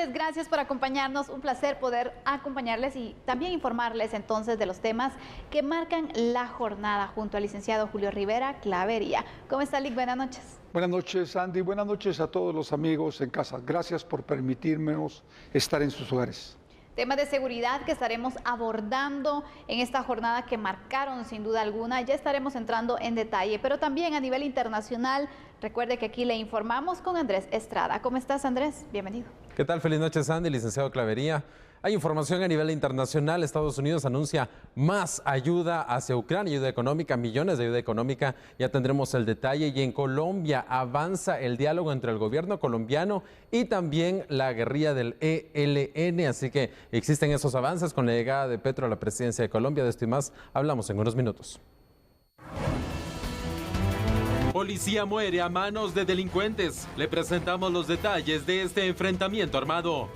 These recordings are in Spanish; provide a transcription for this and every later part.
noches, gracias por acompañarnos. Un placer poder acompañarles y también informarles entonces de los temas que marcan la jornada junto al licenciado Julio Rivera Clavería. ¿Cómo está, Lic? Buenas noches. Buenas noches, Andy. Buenas noches a todos los amigos en casa. Gracias por permitirme estar en sus hogares. Temas de seguridad que estaremos abordando en esta jornada que marcaron sin duda alguna. Ya estaremos entrando en detalle, pero también a nivel internacional. Recuerde que aquí le informamos con Andrés Estrada. ¿Cómo estás, Andrés? Bienvenido. ¿Qué tal? Feliz noche, Sandy, licenciado Clavería. Hay información a nivel internacional. Estados Unidos anuncia más ayuda hacia Ucrania, ayuda económica, millones de ayuda económica. Ya tendremos el detalle. Y en Colombia avanza el diálogo entre el gobierno colombiano y también la guerrilla del ELN. Así que existen esos avances con la llegada de Petro a la presidencia de Colombia. De esto y más hablamos en unos minutos. Policía muere a manos de delincuentes. Le presentamos los detalles de este enfrentamiento armado.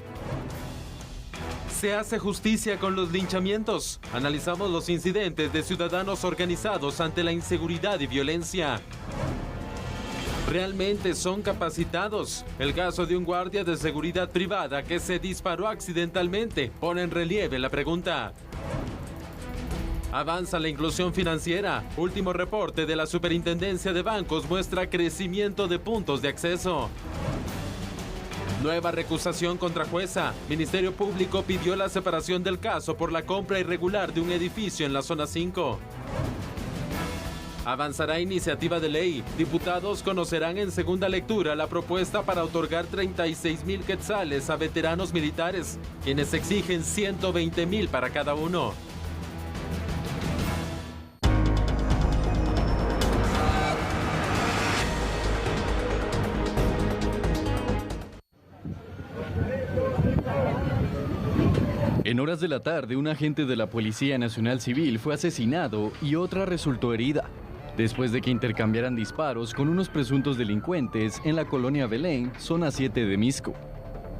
Se hace justicia con los linchamientos. Analizamos los incidentes de ciudadanos organizados ante la inseguridad y violencia. ¿Realmente son capacitados? El caso de un guardia de seguridad privada que se disparó accidentalmente pone en relieve la pregunta. Avanza la inclusión financiera. Último reporte de la Superintendencia de Bancos muestra crecimiento de puntos de acceso. Nueva recusación contra jueza. Ministerio Público pidió la separación del caso por la compra irregular de un edificio en la zona 5. Avanzará iniciativa de ley. Diputados conocerán en segunda lectura la propuesta para otorgar 36,000 quetzales a veteranos militares, quienes exigen 120,000 para cada uno. En horas de la tarde, un agente de la Policía Nacional Civil fue asesinado y otra resultó herida, después de que intercambiaran disparos con unos presuntos delincuentes en la colonia Belén, zona 7 de Misco.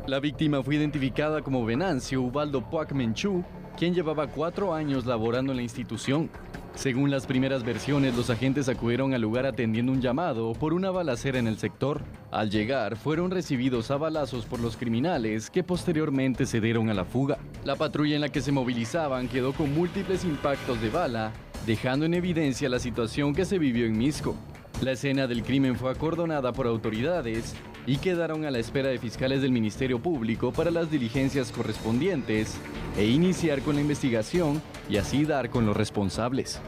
La víctima fue identificada como Venancio Ubaldo Puac Menchú, quien llevaba 4 años laborando en la institución. Según las primeras versiones, los agentes acudieron al lugar atendiendo un llamado por una balacera en el sector. Al llegar, fueron recibidos a balazos por los criminales, que posteriormente se dieron a la fuga. La patrulla en la que se movilizaban quedó con múltiples impactos de bala, dejando en evidencia la situación que se vivió en Misco. La escena del crimen fue acordonada por autoridades y quedaron a la espera de fiscales del Ministerio Público para las diligencias correspondientes e iniciar con la investigación y así dar con los responsables.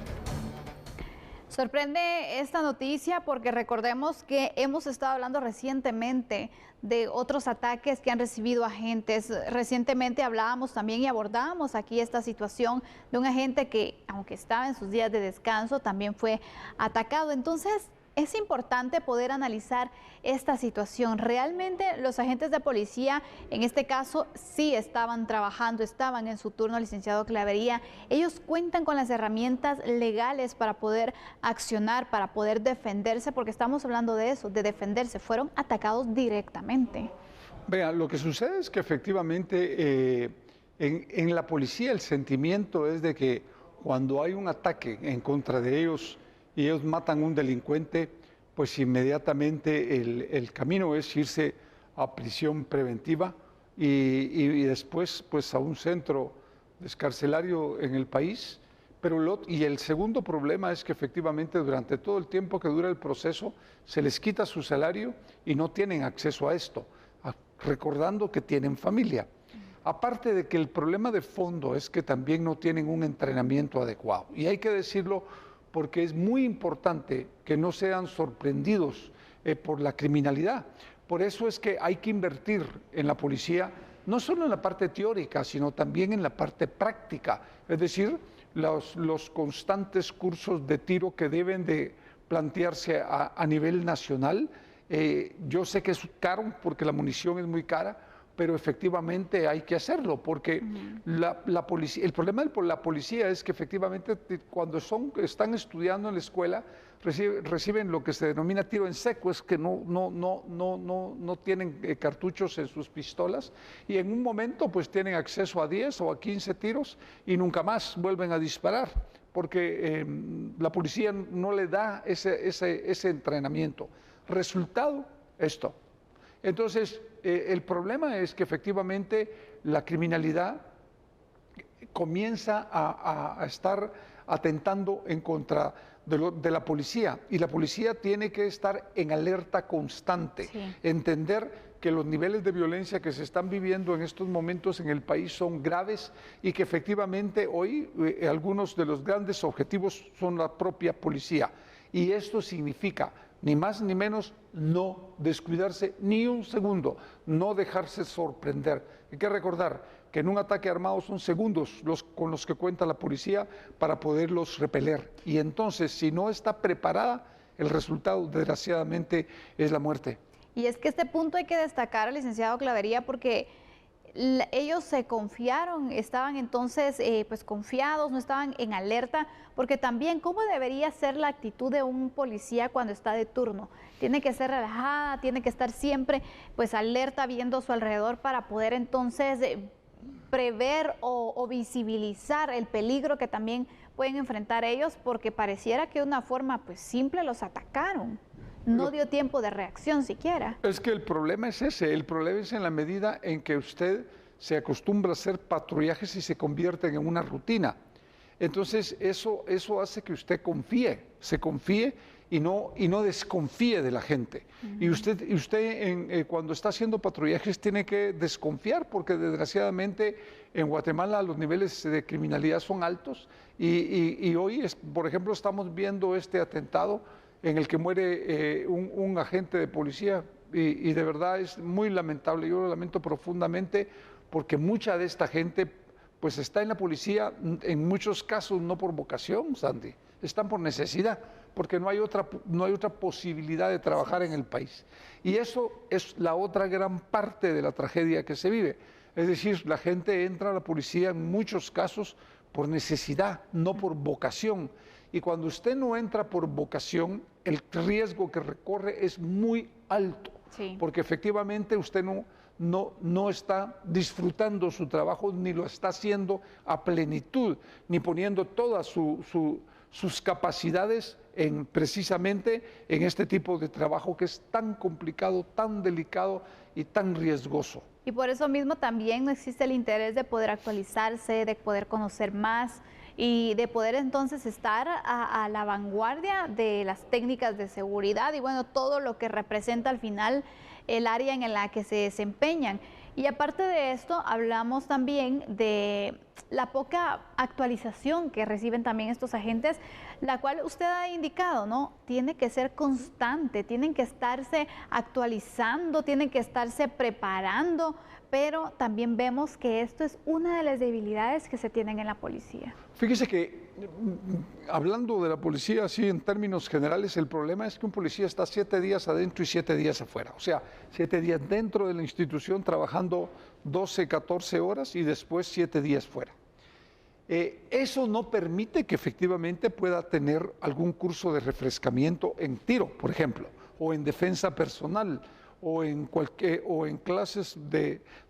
Sorprende esta noticia porque recordemos que hemos estado hablando recientemente de otros ataques que han recibido agentes. Recientemente hablábamos también y abordábamos aquí esta situación de un agente que, aunque estaba en sus días de descanso, también fue atacado. Entonces, es importante poder analizar esta situación. Realmente los agentes de policía, en este caso, sí estaban trabajando, estaban en su turno, licenciado Clavería. Ellos cuentan con las herramientas legales para poder accionar, para poder defenderse, porque estamos hablando de eso, de defenderse. Fueron atacados directamente. Vean, lo que sucede es que efectivamente en la policía el sentimiento es de que cuando hay un ataque en contra de ellos, y ellos matan a un delincuente, pues inmediatamente el camino es irse a prisión preventiva y después pues a un centro descarcelario en el país. Y el segundo problema es que efectivamente durante todo el tiempo que dura el proceso se les quita su salario y no tienen acceso a esto, recordando que tienen familia. Aparte de que el problema de fondo es que también no tienen un entrenamiento adecuado. Y hay que decirlo porque es muy importante que no sean sorprendidos por la criminalidad. Por eso es que hay que invertir en la policía, no solo en la parte teórica, sino también en la parte práctica. Es decir, los constantes cursos de tiro que deben de plantearse a nivel nacional. Yo sé que es caro porque la munición es muy cara, pero efectivamente hay que hacerlo, porque la policía, el problema de la policía es que efectivamente cuando están estudiando en la escuela reciben lo que se denomina tiro en seco, es que no tienen cartuchos en sus pistolas y en un momento pues tienen acceso a 10 o a 15 tiros y nunca más vuelven a disparar, porque la policía no le da ese entrenamiento. Resultado, esto. Entonces, el problema es que efectivamente la criminalidad comienza a estar atentando en contra de la policía, y la policía tiene que estar en alerta constante, entender que los niveles de violencia que se están viviendo en estos momentos en el país son graves y que efectivamente hoy algunos de los grandes objetivos son la propia policía, y esto significa ni más ni menos no descuidarse ni un segundo, no dejarse sorprender. Hay que recordar que en un ataque armado son segundos con los que cuenta la policía para poderlos repeler. Y entonces, si no está preparada, el resultado, desgraciadamente, es la muerte. Y es que este punto hay que destacar al licenciado Clavería porque ellos se confiaron, estaban entonces pues confiados, no estaban en alerta, porque también cómo debería ser la actitud de un policía cuando está de turno. Tiene que ser relajada, tiene que estar siempre pues alerta, viendo a su alrededor para poder entonces prever o visibilizar el peligro que también pueden enfrentar ellos, porque pareciera que de una forma pues simple los atacaron. No dio tiempo de reacción siquiera. Es que el problema es ese, el problema es en la medida en que usted se acostumbra a hacer patrullajes y se convierten en una rutina. Entonces eso hace que usted se confíe y no desconfíe de la gente. Y usted cuando está haciendo patrullajes tiene que desconfiar, porque desgraciadamente en Guatemala los niveles de criminalidad son altos y hoy, por ejemplo, estamos viendo este atentado en el que muere un agente de policía y de verdad es muy lamentable. Yo lo lamento profundamente porque mucha de esta gente pues está en la policía en muchos casos no por vocación, Sandy, están por necesidad, porque no hay otra posibilidad de trabajar en el país. Y eso es la otra gran parte de la tragedia que se vive. Es decir, la gente entra a la policía en muchos casos por necesidad, no por vocación. Y cuando usted no entra por vocación, el riesgo que recorre es muy alto, porque efectivamente usted no está disfrutando su trabajo, ni lo está haciendo a plenitud, ni poniendo todas sus capacidades precisamente en este tipo de trabajo que es tan complicado, tan delicado y tan riesgoso. Y por eso mismo también existe el interés de poder actualizarse, de poder conocer más y de poder entonces estar a la vanguardia de las técnicas de seguridad y bueno, todo lo que representa al final el área en la que se desempeñan. Y aparte de esto, hablamos también de la poca actualización que reciben también estos agentes, la cual usted ha indicado, ¿no? Tiene que ser constante, tienen que estarse actualizando, tienen que estarse preparando, pero también vemos que esto es una de las debilidades que se tienen en la policía. Fíjese que, hablando de la policía así en términos generales, el problema es que un policía está 7 días adentro y 7 días afuera. O sea, 7 días dentro de la institución trabajando 12, 14 horas y después 7 días fuera. Eso no permite que efectivamente pueda tener algún curso de refrescamiento en tiro, por ejemplo, o en defensa personal, o en clases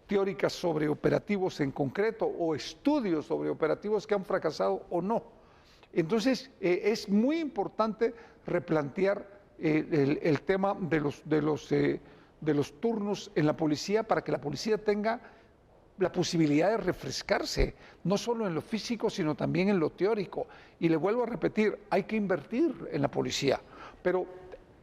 teóricas sobre operativos en concreto, o estudios sobre operativos que han fracasado o no. Entonces, es muy importante replantear el tema de los turnos en la policía para que la policía tenga la posibilidad de refrescarse, no solo en lo físico, sino también en lo teórico. Y le vuelvo a repetir, hay que invertir en la policía, pero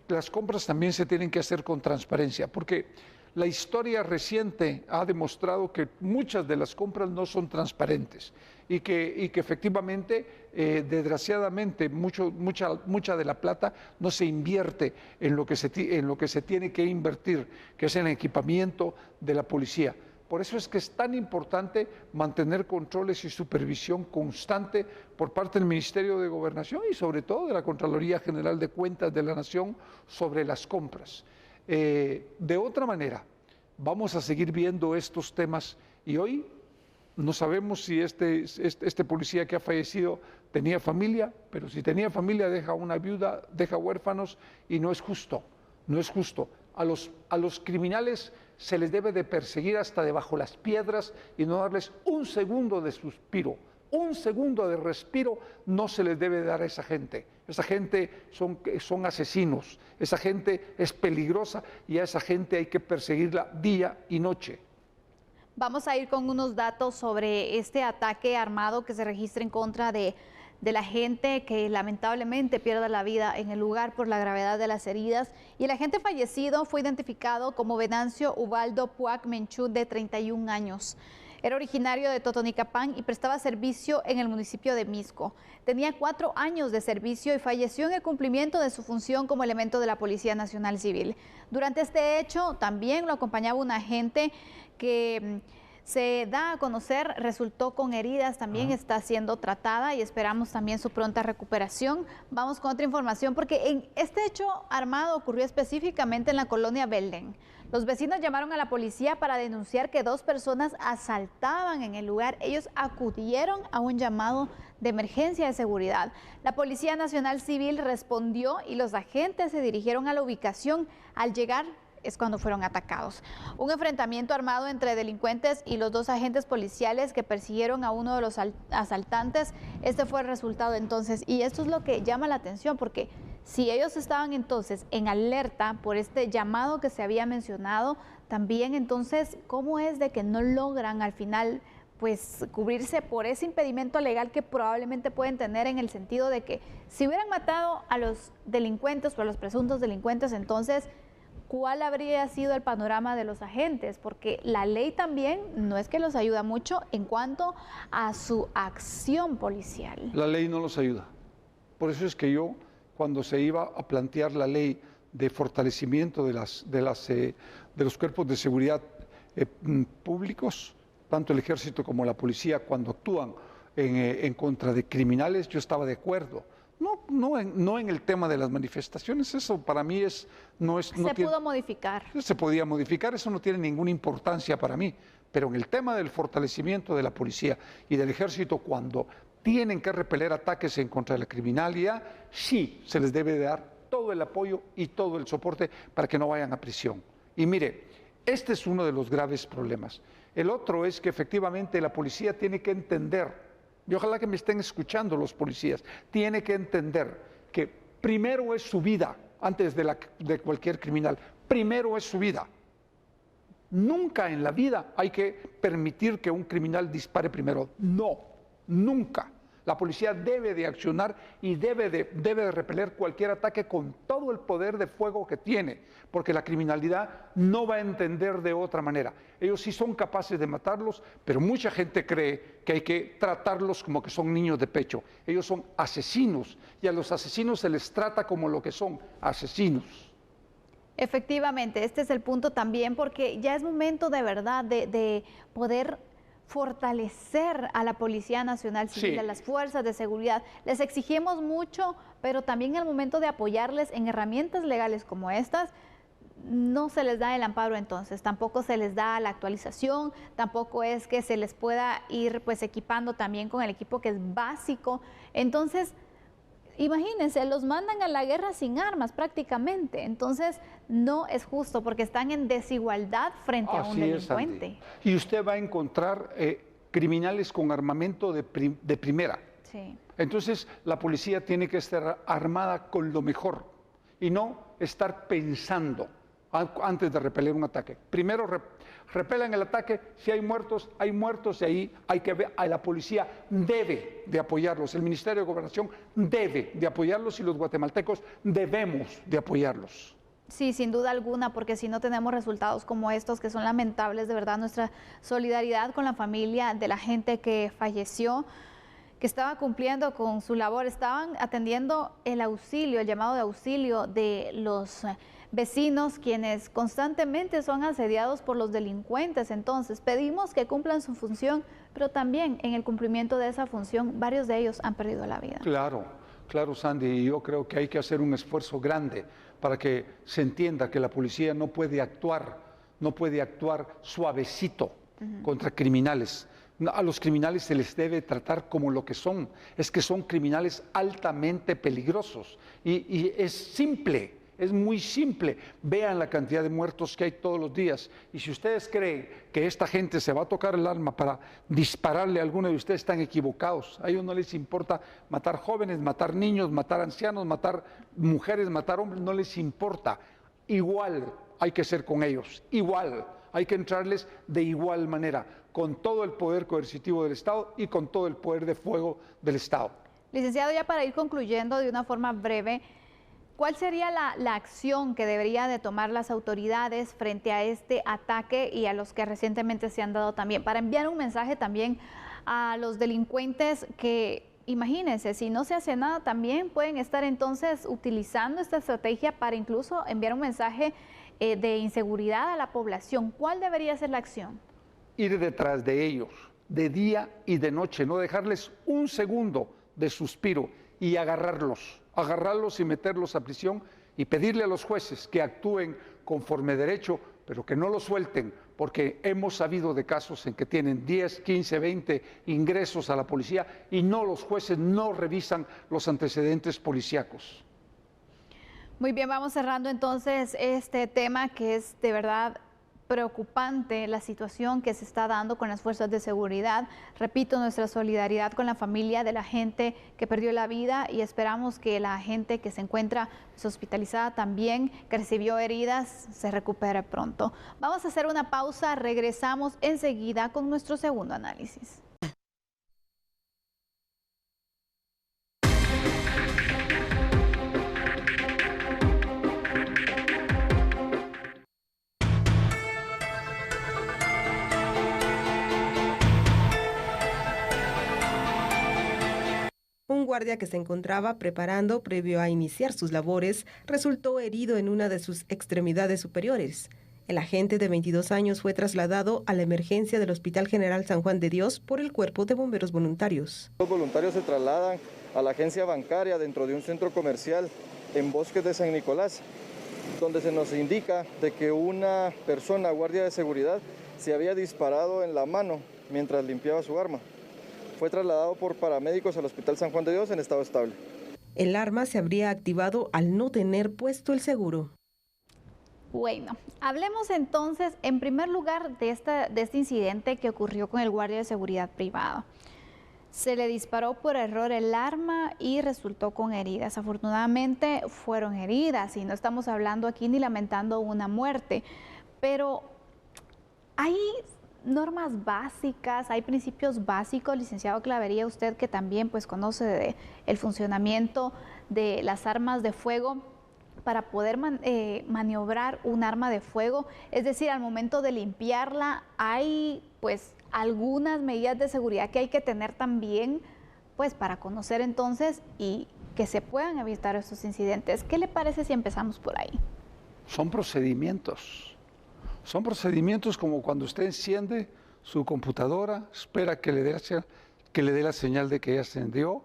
las compras también se tienen que hacer con transparencia, porque la historia reciente ha demostrado que muchas de las compras no son transparentes y que efectivamente, desgraciadamente, mucha de la plata no se invierte en lo que se tiene que invertir, que es en el equipamiento de la policía. Por eso es que es tan importante mantener controles y supervisión constante por parte del Ministerio de Gobernación y sobre todo de la Contraloría General de Cuentas de la Nación sobre las compras. De otra manera, vamos a seguir viendo estos temas y hoy no sabemos si este policía que ha fallecido tenía familia, pero si tenía familia deja una viuda, deja huérfanos y no es justo, no es justo. A los criminales se les debe de perseguir hasta debajo las piedras y no darles un segundo de suspiro, un segundo de respiro no se les debe dar a esa gente. Esa gente son asesinos, esa gente es peligrosa y a esa gente hay que perseguirla día y noche. Vamos a ir con unos datos sobre este ataque armado que se registra en contra de la gente que lamentablemente pierde la vida en el lugar por la gravedad de las heridas. Y el agente fallecido fue identificado como Venancio Ubaldo Puac Menchú, de 31 años. Era originario de Totonicapán y prestaba servicio en el municipio de Misco. Tenía 4 años de servicio y falleció en el cumplimiento de su función como elemento de la Policía Nacional Civil. Durante este hecho también lo acompañaba un agente que se da a conocer, resultó con heridas, también está siendo tratada y esperamos también su pronta recuperación. Vamos con otra información porque este hecho armado ocurrió específicamente en la colonia Belden. Los vecinos llamaron a la policía para denunciar que 2 personas asaltaban en el lugar. Ellos acudieron a un llamado de emergencia de seguridad. La Policía Nacional Civil respondió y los agentes se dirigieron a la ubicación. Al llegar es cuando fueron atacados. Un enfrentamiento armado entre delincuentes y los 2 agentes policiales que persiguieron a uno de los asaltantes. Este fue el resultado entonces, y esto es lo que llama la atención, porque si ellos estaban entonces en alerta por este llamado que se había mencionado, también entonces, ¿cómo es de que no logran al final pues cubrirse por ese impedimento legal que probablemente pueden tener, en el sentido de que si hubieran matado a los delincuentes o a los presuntos delincuentes, entonces ¿cuál habría sido el panorama de los agentes? Porque la ley también no es que los ayuda mucho en cuanto a su acción policial. La ley no los ayuda. Por eso es que yo, cuando se iba a plantear la ley de fortalecimiento de los cuerpos de seguridad públicos, tanto el ejército como la policía, cuando actúan en contra de criminales, yo estaba de acuerdo. No en el tema de las manifestaciones, eso para mí pudo modificar. Se podía modificar, eso no tiene ninguna importancia para mí, pero en el tema del fortalecimiento de la policía y del ejército, cuando tienen que repeler ataques en contra de la criminalidad, sí se les debe dar todo el apoyo y todo el soporte para que no vayan a prisión. Y mire, este es uno de los graves problemas. El otro es que efectivamente la policía tiene que entender, y ojalá que me estén escuchando los policías, tiene que entender que primero es su vida antes de cualquier criminal, primero es su vida. Nunca en la vida hay que permitir que un criminal dispare primero, no, nunca. La policía debe de accionar y debe de repeler cualquier ataque con todo el poder de fuego que tiene, porque la criminalidad no va a entender de otra manera. Ellos sí son capaces de matarlos, pero mucha gente cree que hay que tratarlos como que son niños de pecho. Ellos son asesinos y a los asesinos se les trata como lo que son, asesinos. Efectivamente, este es el punto también, porque ya es momento de verdad de poder fortalecer a la Policía Nacional Civil, sí, a las fuerzas de seguridad. Les exigimos mucho, pero también al momento de apoyarles en herramientas legales como estas, no se les da el amparo entonces, tampoco se les da la actualización, tampoco es que se les pueda ir pues equipando también con el equipo que es básico. Entonces, imagínense, los mandan a la guerra sin armas prácticamente, entonces no es justo porque están en desigualdad frente a un delincuente. Y usted va a encontrar criminales con armamento de primera. Sí. Entonces la policía tiene que estar armada con lo mejor y no estar pensando antes de repeler un ataque. Primero repelan el ataque, si hay muertos y ahí hay que ver, la policía debe de apoyarlos, el Ministerio de Gobernación debe de apoyarlos y los guatemaltecos debemos de apoyarlos. Sí, sin duda alguna, porque si no tenemos resultados como estos que son lamentables, de verdad nuestra solidaridad con la familia de la gente que falleció, que estaba cumpliendo con su labor, estaban atendiendo el auxilio, el llamado de auxilio de los vecinos, quienes constantemente son asediados por los delincuentes. Entonces pedimos que cumplan su función, pero también en el cumplimiento de esa función varios de ellos han perdido la vida. Claro, claro, Sandy, y yo creo que hay que hacer un esfuerzo grande para que se entienda que la policía no puede actuar suavecito contra criminales. A los criminales se les debe tratar como lo que son, es que son criminales altamente peligrosos y es simple Es muy simple. Vean la cantidad de muertos que hay todos los días. Y si ustedes creen que esta gente se va a tocar el arma para dispararle a alguno de ustedes, están equivocados. A ellos no les importa matar jóvenes, matar niños, matar ancianos, matar mujeres, matar hombres, no les importa. Igual hay que ser con ellos, igual. Hay que entrarles de igual manera, con todo el poder coercitivo del Estado y con todo el poder de fuego del Estado. Licenciado, ya para ir concluyendo de una forma breve, ¿cuál sería la acción que deberían de tomar las autoridades frente a este ataque y a los que recientemente se han dado también? Para enviar un mensaje también a los delincuentes que, imagínense, si no se hace nada también pueden estar entonces utilizando esta estrategia para incluso enviar un mensaje de inseguridad a la población. ¿Cuál debería ser la acción? Ir detrás de ellos, de día y de noche, no dejarles un segundo de suspiro y agarrarlos y meterlos a prisión y pedirle a los jueces que actúen conforme derecho, pero que no los suelten, porque hemos sabido de casos en que tienen 10, 15, 20 ingresos a la policía y los jueces no revisan los antecedentes policíacos. Muy bien, vamos cerrando entonces este tema que es de verdad preocupante, la situación que se está dando con las fuerzas de seguridad. Repito, nuestra solidaridad con la familia de la gente que perdió la vida y esperamos que la gente que se encuentra hospitalizada también, que recibió heridas, se recupere pronto. Vamos a hacer una pausa, regresamos enseguida con nuestro segundo análisis. Un guardia que se encontraba preparando previo a iniciar sus labores resultó herido en una de sus extremidades superiores. El agente de 22 años fue trasladado a la emergencia del Hospital General San Juan de Dios por el Cuerpo de Bomberos Voluntarios. Los voluntarios se trasladan a la agencia bancaria dentro de un centro comercial en Bosques de San Nicolás, donde se nos indica de que una persona, guardia de seguridad, se había disparado en la mano mientras limpiaba su arma. Fue trasladado por paramédicos al Hospital San Juan de Dios en estado estable. El arma se habría activado al no tener puesto el seguro. Bueno, hablemos entonces en primer lugar de este incidente que ocurrió con el guardia de seguridad privado. Se le disparó por error el arma y resultó con heridas. Afortunadamente fueron heridas y no estamos hablando aquí ni lamentando una muerte, pero hay normas básicas, hay principios básicos, licenciado Clavería, usted que también pues conoce el funcionamiento de las armas de fuego para poder maniobrar un arma de fuego, es decir, al momento de limpiarla hay pues algunas medidas de seguridad que hay que tener también pues para conocer entonces y que se puedan evitar estos incidentes. ¿Qué le parece si empezamos por ahí? Son procedimientos. Son procedimientos como cuando usted enciende su computadora, espera que le dé la señal de que ya se encendió,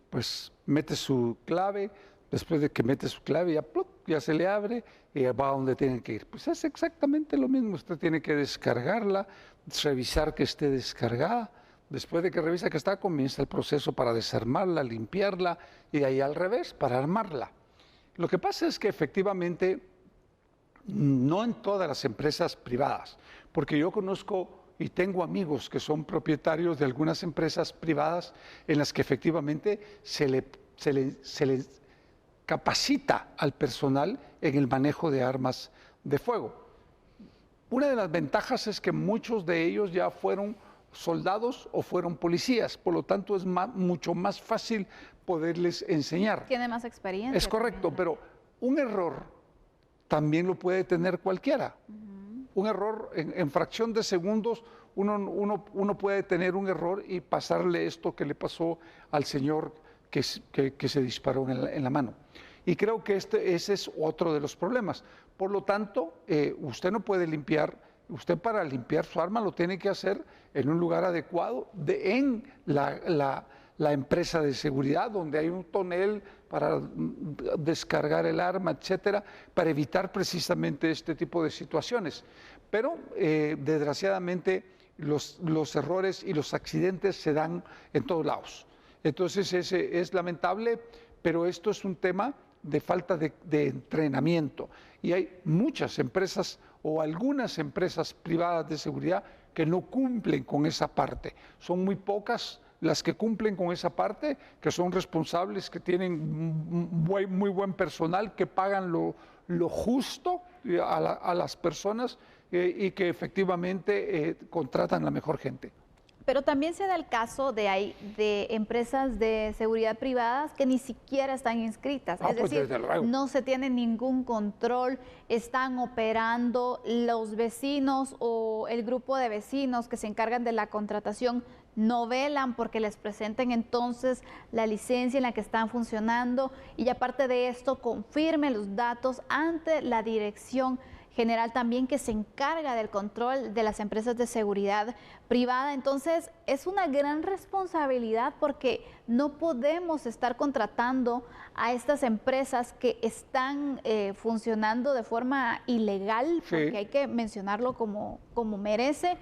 pues mete su clave, después de que mete su clave ya se le abre y va a donde tiene que ir. Pues es exactamente lo mismo, usted tiene que descargarla, revisar que esté descargada, después de que revisa que está, comienza el proceso para desarmarla, limpiarla y de ahí al revés, para armarla. Lo que pasa es que efectivamente no en todas las empresas privadas, porque yo conozco y tengo amigos que son propietarios de algunas empresas privadas en las que efectivamente se les capacita al personal en el manejo de armas de fuego. Una de las ventajas es que muchos de ellos ya fueron soldados o fueron policías, por lo tanto es mucho más fácil poderles enseñar. Tiene más experiencia. Es correcto, pero un error también lo puede tener cualquiera. Un error en fracción de segundos, uno puede tener un error y pasarle esto que le pasó al señor que se disparó en la mano. Y creo que ese es otro de los problemas. Por lo tanto, usted no puede limpiar, usted para limpiar su arma lo tiene que hacer en un lugar adecuado, en la empresa de seguridad, donde hay un tonel para descargar el arma, etcétera, para evitar precisamente este tipo de situaciones. Pero, desgraciadamente, los errores y los accidentes se dan en todos lados. Entonces, es lamentable, pero esto es un tema de falta de entrenamiento. Y hay muchas empresas o algunas empresas privadas de seguridad que no cumplen con esa parte. Son muy pocas las que cumplen con esa parte, que son responsables, que tienen muy buen personal, que pagan lo justo a las personas y que efectivamente contratan la mejor gente. Pero también se da el caso de empresas de seguridad privadas que ni siquiera están inscritas. Es decir, no se tiene ningún control, están operando, los vecinos o el grupo de vecinos que se encargan de la contratación no velan porque les presenten entonces la licencia en la que están funcionando y aparte de esto confirmen los datos ante la dirección general también que se encarga del control de las empresas de seguridad privada. Entonces es una gran responsabilidad porque no podemos estar contratando a estas empresas que están funcionando de forma ilegal, porque hay que mencionarlo como merece,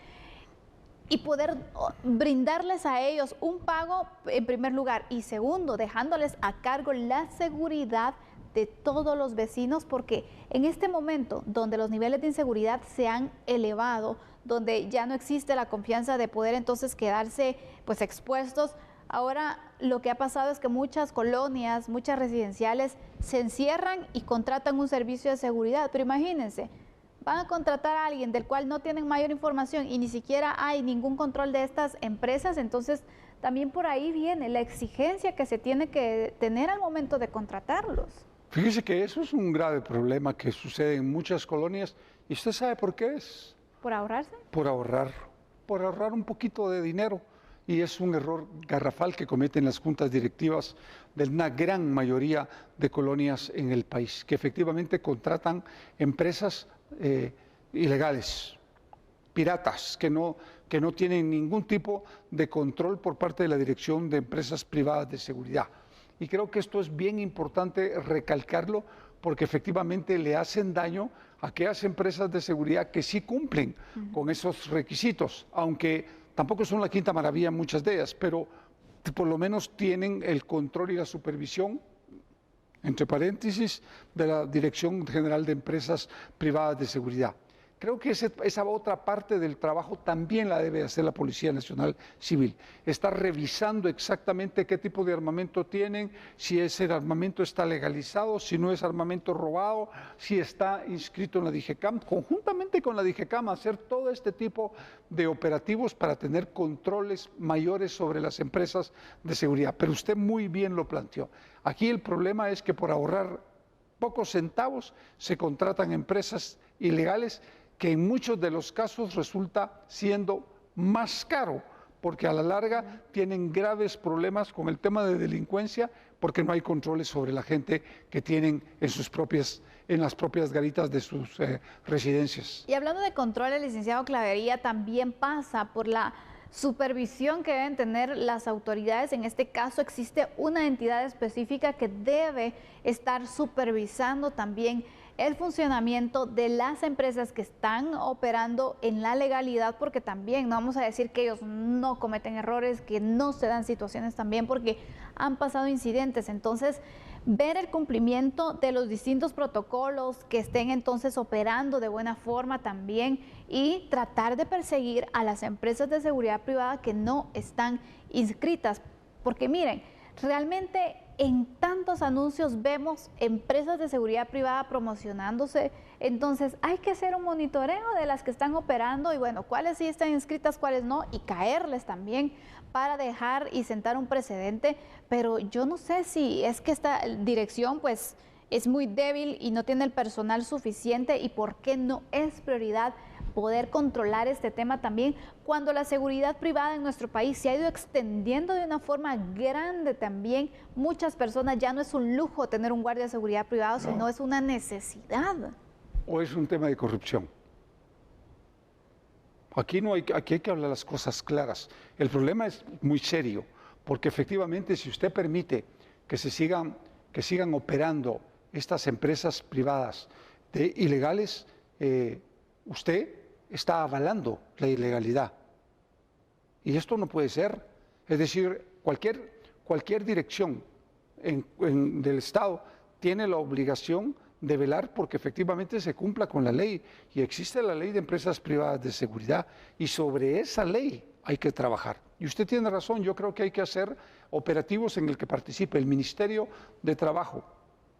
y poder brindarles a ellos un pago en primer lugar y segundo, dejándoles a cargo la seguridad de todos los vecinos, porque en este momento donde los niveles de inseguridad se han elevado, donde ya no existe la confianza de poder entonces quedarse pues expuestos, ahora lo que ha pasado es que muchas colonias, muchas residenciales se encierran y contratan un servicio de seguridad, pero imagínense, van a contratar a alguien del cual no tienen mayor información y ni siquiera hay ningún control de estas empresas, entonces también por ahí viene la exigencia que se tiene que tener al momento de contratarlos. Fíjese que eso es un grave problema que sucede en muchas colonias. ¿Y usted sabe por qué es? ¿Por ahorrarse? Por ahorrar un poquito de dinero. Y es un error garrafal que cometen las juntas directivas de una gran mayoría de colonias en el país, que efectivamente contratan empresas ilegales, piratas, que no tienen ningún tipo de control por parte de la Dirección de Empresas Privadas de Seguridad. Y creo que esto es bien importante recalcarlo porque efectivamente le hacen daño a aquellas empresas de seguridad que sí cumplen con esos requisitos, aunque tampoco son la quinta maravilla muchas de ellas, pero por lo menos tienen el control y la supervisión, entre paréntesis, de la Dirección General de Empresas Privadas de Seguridad. Creo que esa otra parte del trabajo también la debe hacer la Policía Nacional Civil. Está revisando exactamente qué tipo de armamento tienen, si ese armamento está legalizado, si no es armamento robado, si está inscrito en la DIGECAM, conjuntamente con la DIGECAM, hacer todo este tipo de operativos para tener controles mayores sobre las empresas de seguridad. Pero usted muy bien lo planteó. Aquí el problema es que por ahorrar pocos centavos se contratan empresas ilegales que en muchos de los casos resulta siendo más caro, porque a la larga tienen graves problemas con el tema de delincuencia, porque no hay controles sobre la gente que tienen en las propias garitas de sus residencias. Y hablando de control, el licenciado Clavería también pasa por la supervisión que deben tener las autoridades. En este caso existe una entidad específica que debe estar supervisando también el funcionamiento de las empresas que están operando en la legalidad, porque también no vamos a decir que ellos no cometen errores, que no se dan situaciones también, porque han pasado incidentes. Entonces, ver el cumplimiento de los distintos protocolos que estén entonces operando de buena forma también y tratar de perseguir a las empresas de seguridad privada que no están inscritas, porque miren, realmente en tantos anuncios vemos empresas de seguridad privada promocionándose, entonces hay que hacer un monitoreo de las que están operando y bueno, cuáles sí están inscritas, cuáles no, y caerles también para dejar y sentar un precedente, pero yo no sé si es que esta dirección pues es muy débil y no tiene el personal suficiente y por qué no es prioridad poder controlar este tema también cuando la seguridad privada en nuestro país se ha ido extendiendo de una forma grande también. Muchas personas ya no es un lujo tener un guardia de seguridad privado, sino es una necesidad. O es un tema de corrupción. Aquí hay que hablar las cosas claras. El problema es muy serio, porque efectivamente si usted permite que sigan operando estas empresas privadas ilegales, usted está avalando la ilegalidad. Y esto no puede ser. Es decir, cualquier dirección del Estado tiene la obligación de velar porque efectivamente se cumpla con la ley. Y existe la ley de empresas privadas de seguridad y sobre esa ley hay que trabajar. Y usted tiene razón, yo creo que hay que hacer operativos en el que participe el Ministerio de Trabajo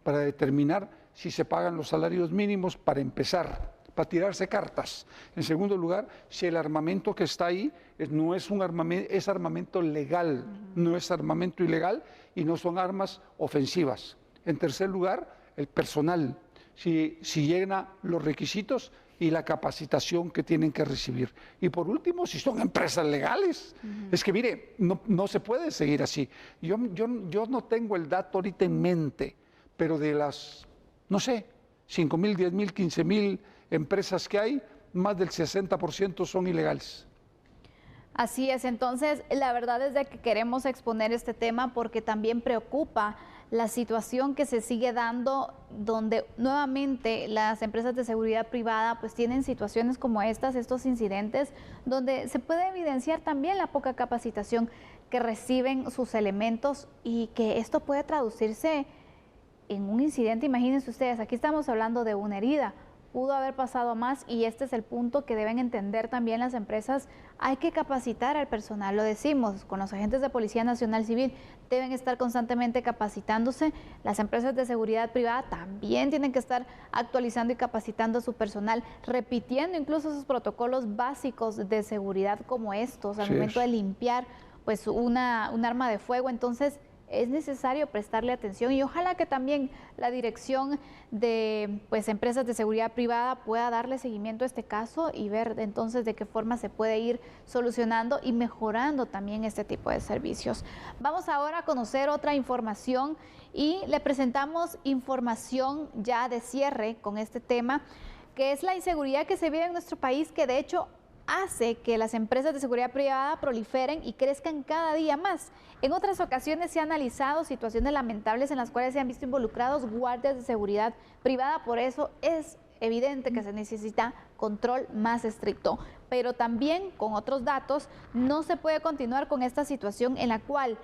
para determinar si se pagan los salarios mínimos para empezar, para tirarse cartas. En segundo lugar, si el armamento que está ahí no es un armamento, es armamento legal, no es armamento ilegal y no son armas ofensivas. En tercer lugar, el personal, si llena los requisitos y la capacitación que tienen que recibir. Y por último, si son empresas legales. Es que mire, no se puede seguir así. Yo no tengo el dato ahorita en mente, pero de las, no sé, 5,000, 10,000, 15,000 empresas que hay, más del 60% son ilegales. Así es, entonces la verdad es de que queremos exponer este tema porque también preocupa la situación que se sigue dando donde nuevamente las empresas de seguridad privada pues tienen situaciones como estas, estos incidentes, donde se puede evidenciar también la poca capacitación que reciben sus elementos y que esto puede traducirse en un incidente. Imagínense ustedes, aquí estamos hablando de una herida, pudo haber pasado más y este es el punto que deben entender también las empresas. Hay que capacitar al personal, lo decimos, con los agentes de Policía Nacional Civil, deben estar constantemente capacitándose. Las empresas de seguridad privada también tienen que estar actualizando y capacitando a su personal, repitiendo incluso esos protocolos básicos de seguridad como estos, al momento de limpiar pues un arma de fuego. Entonces, es necesario prestarle atención y ojalá que también la dirección de empresas de seguridad privada pueda darle seguimiento a este caso y ver entonces de qué forma se puede ir solucionando y mejorando también este tipo de servicios. Vamos ahora a conocer otra información y le presentamos información ya de cierre con este tema, que es la inseguridad que se vive en nuestro país, que de hecho hace que las empresas de seguridad privada proliferen y crezcan cada día más. En otras ocasiones se han analizado situaciones lamentables en las cuales se han visto involucrados guardias de seguridad privada, por eso es evidente que se necesita control más estricto. Pero también con otros datos no se puede continuar con esta situación en la cual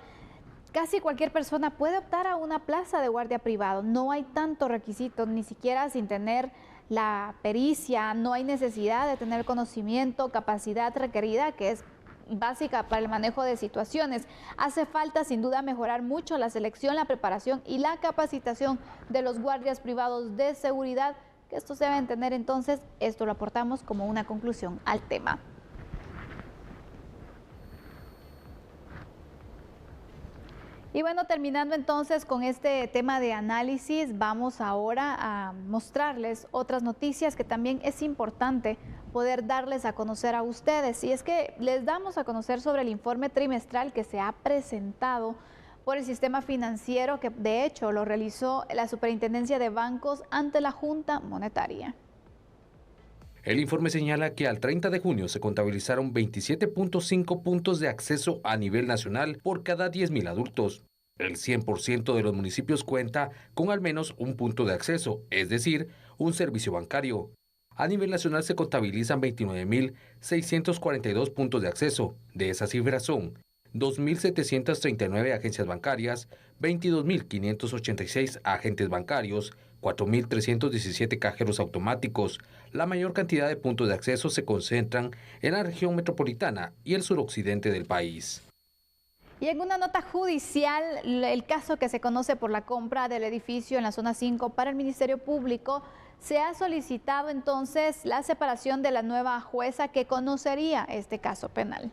casi cualquier persona puede optar a una plaza de guardia privado. No hay tanto requisito, ni siquiera sin tener la pericia, no hay necesidad de tener conocimiento, capacidad requerida, que es básica para el manejo de situaciones. Hace falta sin duda mejorar mucho la selección, la preparación y la capacitación de los guardias privados de seguridad, que estos deben tener. Entonces, esto lo aportamos como una conclusión al tema. Y bueno, terminando entonces con este tema de análisis, vamos ahora a mostrarles otras noticias que también es importante poder darles a conocer a ustedes. Y es que les damos a conocer sobre el informe trimestral que se ha presentado por el sistema financiero, que de hecho lo realizó la Superintendencia de Bancos ante la Junta Monetaria. El informe señala que al 30 de junio se contabilizaron 27.5 puntos de acceso a nivel nacional por cada 10.000 adultos. El 100% de los municipios cuenta con al menos un punto de acceso, es decir, un servicio bancario. A nivel nacional se contabilizan 29.642 puntos de acceso. De esa cifra son 2.739 agencias bancarias, 22.586 agentes bancarios, 4.317 cajeros automáticos. La mayor cantidad de puntos de acceso se concentran en la región metropolitana y el suroccidente del país. Y en una nota judicial, el caso que se conoce por la compra del edificio en la zona 5 para el Ministerio Público, se ha solicitado entonces la separación de la nueva jueza que conocería este caso penal.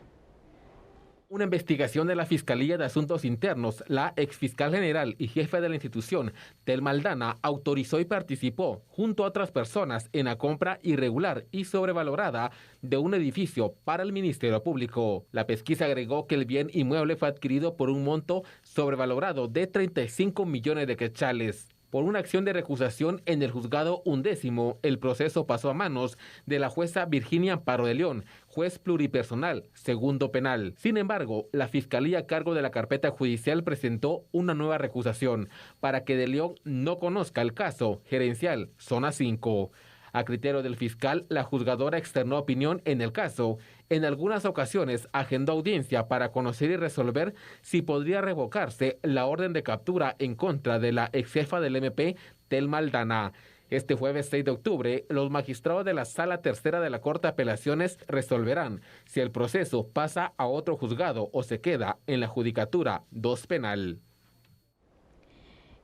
Una investigación de la Fiscalía de Asuntos Internos, la exfiscal general y jefe de la institución, Telma Aldana, autorizó y participó junto a otras personas en la compra irregular y sobrevalorada de un edificio para el Ministerio Público. La pesquisa agregó que el bien inmueble fue adquirido por un monto sobrevalorado de 35 millones de quetzales. Por una acción de recusación en el juzgado 11º, el proceso pasó a manos de la jueza Virginia Amparo de León, juez pluripersonal, segundo penal. Sin embargo, la Fiscalía a cargo de la carpeta judicial presentó una nueva recusación para que de León no conozca el caso gerencial Zona 5. A criterio del fiscal, la juzgadora externó opinión en el caso. En algunas ocasiones agendó audiencia para conocer y resolver si podría revocarse la orden de captura en contra de la exjefa del MP, Telma Aldana. Este jueves 6 de octubre, los magistrados de la Sala Tercera de la Corte de Apelaciones resolverán si el proceso pasa a otro juzgado o se queda en la Judicatura 2 Penal.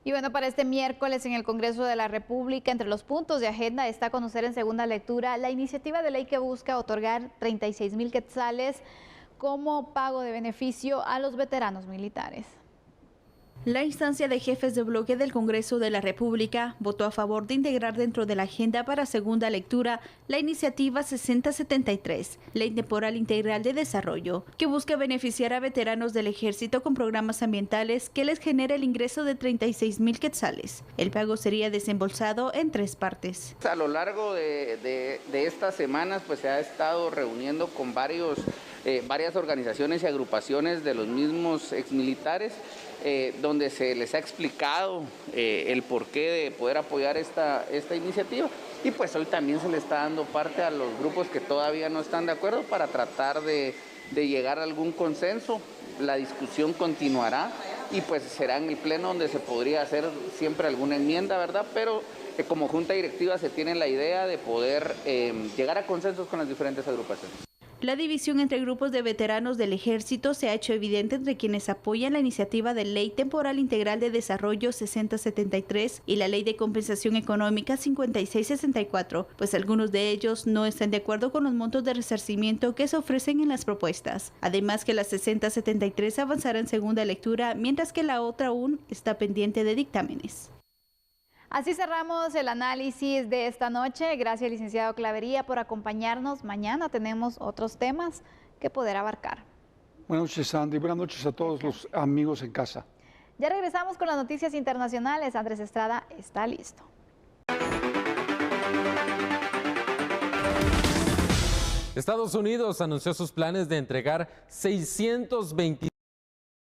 Y bueno, para este miércoles en el Congreso de la República, entre los puntos de agenda está conocer en segunda lectura la iniciativa de ley que busca otorgar 36,000 quetzales como pago de beneficio a los veteranos militares. La instancia de jefes de bloque del Congreso de la República votó a favor de integrar dentro de la agenda para segunda lectura la iniciativa 6073, Ley Temporal Integral de Desarrollo, que busca beneficiar a veteranos del Ejército con programas ambientales que les genera el ingreso de 36,000 quetzales. El pago sería desembolsado en 3 partes. A lo largo de estas semanas pues se ha estado reuniendo con varias organizaciones y agrupaciones de los mismos exmilitares, donde se les ha explicado el porqué de poder apoyar esta iniciativa, y pues hoy también se le está dando parte a los grupos que todavía no están de acuerdo para tratar de llegar a algún consenso. La discusión continuará y pues será en el pleno donde se podría hacer siempre alguna enmienda, ¿verdad? Pero como junta directiva se tiene la idea de poder llegar a consensos con las diferentes agrupaciones. La división entre grupos de veteranos del Ejército se ha hecho evidente entre quienes apoyan la iniciativa de Ley Temporal Integral de Desarrollo 6073 y la Ley de Compensación Económica 5664, pues algunos de ellos no están de acuerdo con los montos de resarcimiento que se ofrecen en las propuestas. Además que la 6073 avanzará en segunda lectura, mientras que la otra aún está pendiente de dictámenes. Así cerramos el análisis de esta noche. Gracias, licenciado Clavería, por acompañarnos. Mañana tenemos otros temas que poder abarcar. Buenas noches, Sandy. Buenas noches a todos los amigos en casa. Ya regresamos con las noticias internacionales. Andrés Estrada está listo. Estados Unidos anunció sus planes de entregar 620